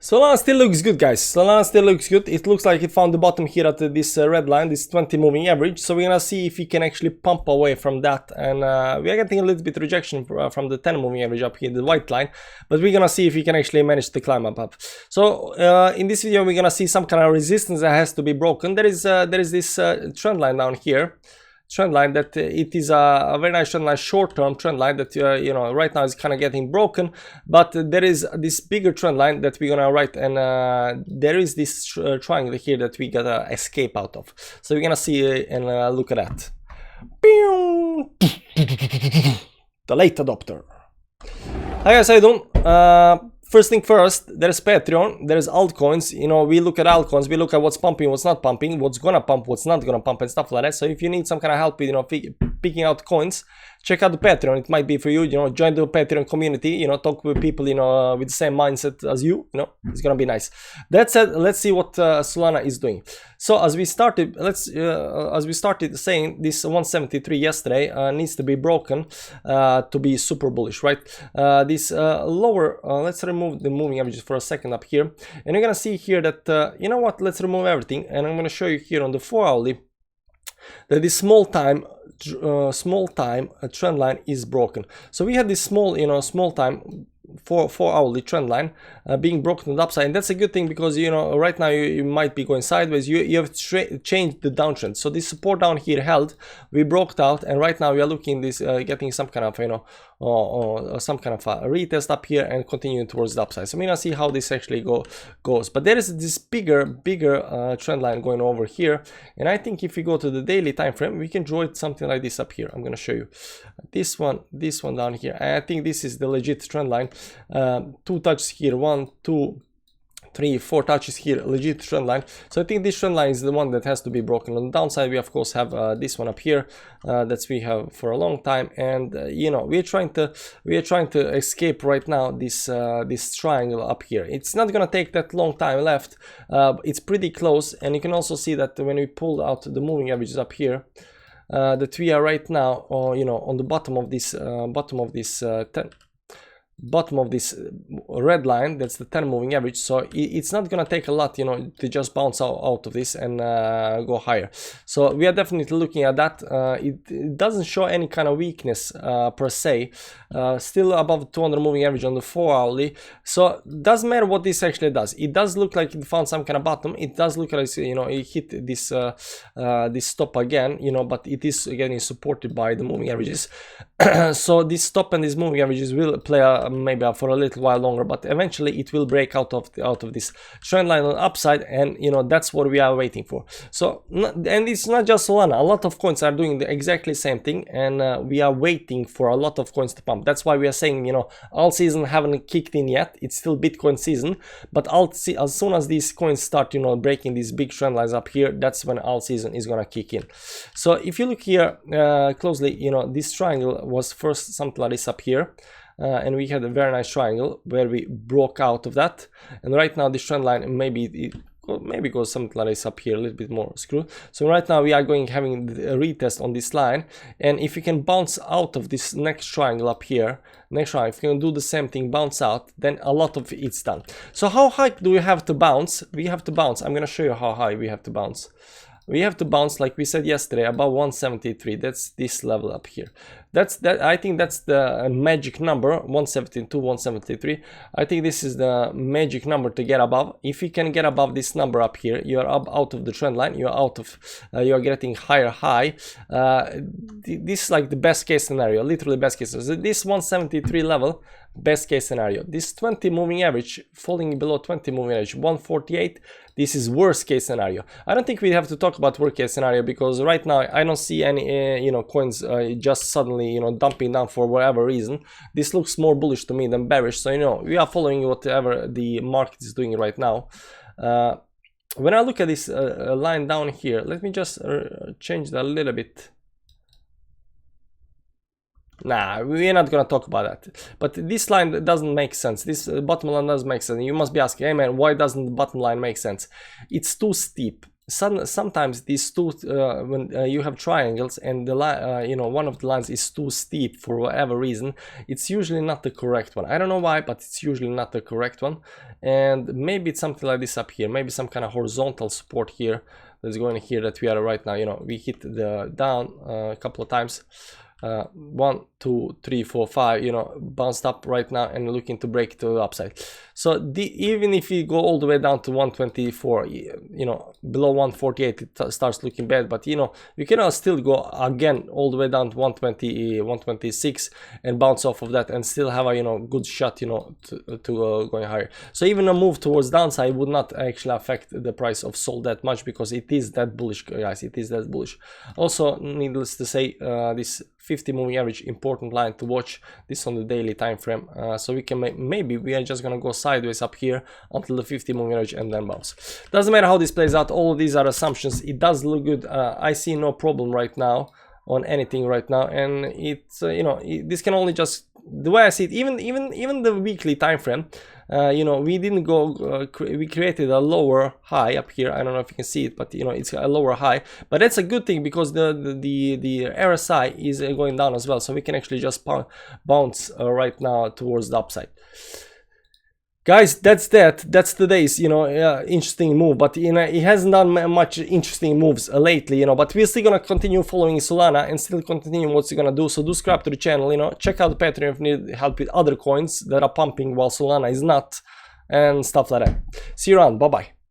Solana still looks good, guys. Solana still looks good. It looks like it found the bottom here at this red line, this 20 moving average. So we're gonna see if we can actually pump away from that. And we are getting a little bit rejection from the 10 moving average up here, the white line. But we're gonna see if we can actually manage to climb up. So in this video, we're gonna see some kind of resistance that has to be broken. There is this trend line down here. Trend line that it is a very nice trend line, short-term trend line that you know, right now is kind of getting broken, but there is this bigger trend line that we're gonna write, and there is this triangle here that we gotta escape out of. So we're gonna see and look at that. The late adopter. Hi guys, how you doing? First thing first, there's Patreon, there's altcoins. You know, we look at altcoins, we look at what's pumping, what's not pumping, what's gonna pump, what's not gonna pump, and stuff like that. So if you need some kind of help with, you know, picking out coins, check out the Patreon. It might be for you. You know, join the Patreon community. You know, talk with people, you know, with the same mindset as you. You know, it's gonna be nice. That said, let's see what Solana is doing. So as we started, saying, this 173 yesterday needs to be broken to be super bullish, right? This lower, let's remove the moving averages for a second up here, and you're gonna see here that you know what? Let's remove everything, and I'm gonna show you here on the 4-hourly that this small time trend line is broken. So we had this small, you know, small time 4-hourly trend line being broken on the upside, and that's a good thing because, you know, right now you might be going sideways. You have changed the downtrend. So this support down here held, we broke out, and right now we are looking this getting some kind of, you know, some kind of a retest up here and continuing towards the upside. So we're gonna see how this actually goes. But there is this bigger trend line going over here, and I think if we go to the daily time frame, we can draw it something like this up here. I'm gonna show you this one down here. I think this is the legit trend line. 2 touches here, 1, 2, 3, 4 touches here, legit trend line. So I think this trend line is the one that has to be broken. On the downside, we of course have this one up here that we have for a long time, and you know, we are trying to escape right now this this triangle up here. It's not gonna take that long time left. It's pretty close, and you can also see that when we pull out the moving averages up here, that we are right now, you know, on the bottom of this bottom of this red line. That's the 10 moving average. So it's not gonna take a lot, you know, to just bounce out of this and go higher. So we are definitely looking at that. It doesn't show any kind of weakness per se. Still above 200 moving average on the 4-hourly. So doesn't matter what this actually does. It does look like it found some kind of bottom. It does look like, you know, it hit this this stop again, you know, but it is getting supported by the moving averages. So this stop and these moving averages will play maybe for a little while longer, but eventually it will break out of this trend line on the upside, and you know, that's what we are waiting for. So, and it's not just Solana. A lot of coins are doing the exactly same thing, and we are waiting for a lot of coins to pump. That's why we are saying, you know, alt season haven't kicked in yet. It's still Bitcoin season, but as soon as these coins start, you know, breaking these big trend lines up here, that's when alt season is gonna kick in. So if you look here closely, you know, this triangle was first something like this up here. And we had a very nice triangle where we broke out of that, and right now this trend line maybe goes something like this up here, a little bit more screw. So right now we are having a retest on this line, and if you can bounce out of this next triangle up here, if you can do the same thing, bounce out, then a lot of it's done. So how high do we have to bounce? We have to bounce. I'm gonna show you how high we have to bounce. We have to bounce, like we said yesterday, above 173. That's this level up here. I think that's the magic number, 172, 173. I think this is the magic number to get above. If you can get above this number up here, you are up out of the trend line. You are out of, you are getting higher high. This is like the best case scenario, literally best case. So this 173 level, best case scenario. This 20 moving average falling below 20 moving average, 148. This is worst case scenario. I don't think we have to talk about worst case scenario, because right now I don't see any you know, coins just suddenly, you know, dumping down for whatever reason. This looks more bullish to me than bearish. So, you know, we are following whatever the market is doing right now. When I look at this line down here, let me just change that a little bit. Nah, we're not gonna talk about that. But this line doesn't make sense. This bottom line doesn't make sense. You must be asking, hey man, why doesn't the bottom line make sense? It's too steep. sometimes these two when you have triangles and the line, you know, one of the lines is too steep for whatever reason, it's usually not the correct one. I don't know why, but it's usually not the correct one. And maybe it's something like this up here, maybe some kind of horizontal support here that's going here that we are right now. You know, we hit the down a couple of times, 1, 2, 3, 4, 5, you know, bounced up right now and looking to break to the upside. So even if you go all the way down to 124, you know, below 148 it starts looking bad, but you know, you can still go again all the way down to 120, 126 and bounce off of that and still have a, you know, good shot, you know, to going higher. So even a move towards downside would not actually affect the price of Sol that much, because it is that bullish, guys. It is that bullish. Also, needless to say, this 50 moving average, important line to watch this on the daily time frame. So we can maybe we are just gonna go sideways up here until the 50 moving average and then bounce. Doesn't matter how this plays out, all of these are assumptions. It does look good. I see no problem right now on anything right now, and it's you know, this can only just, the way I see it, even the weekly time frame, you know, we didn't go we created a lower high up here. I don't know if you can see it, but you know, it's a lower high, but that's a good thing because the RSI is going down as well, so we can actually just bounce right now towards the upside. Guys, that's today's, you know, interesting move. But you know, it hasn't done much interesting moves lately, you know, but we're still gonna continue following Solana and still continue what it's gonna do. So do subscribe to the channel, you know, check out the Patreon if you need help with other coins that are pumping while Solana is not, and stuff like that. See you around. Bye bye.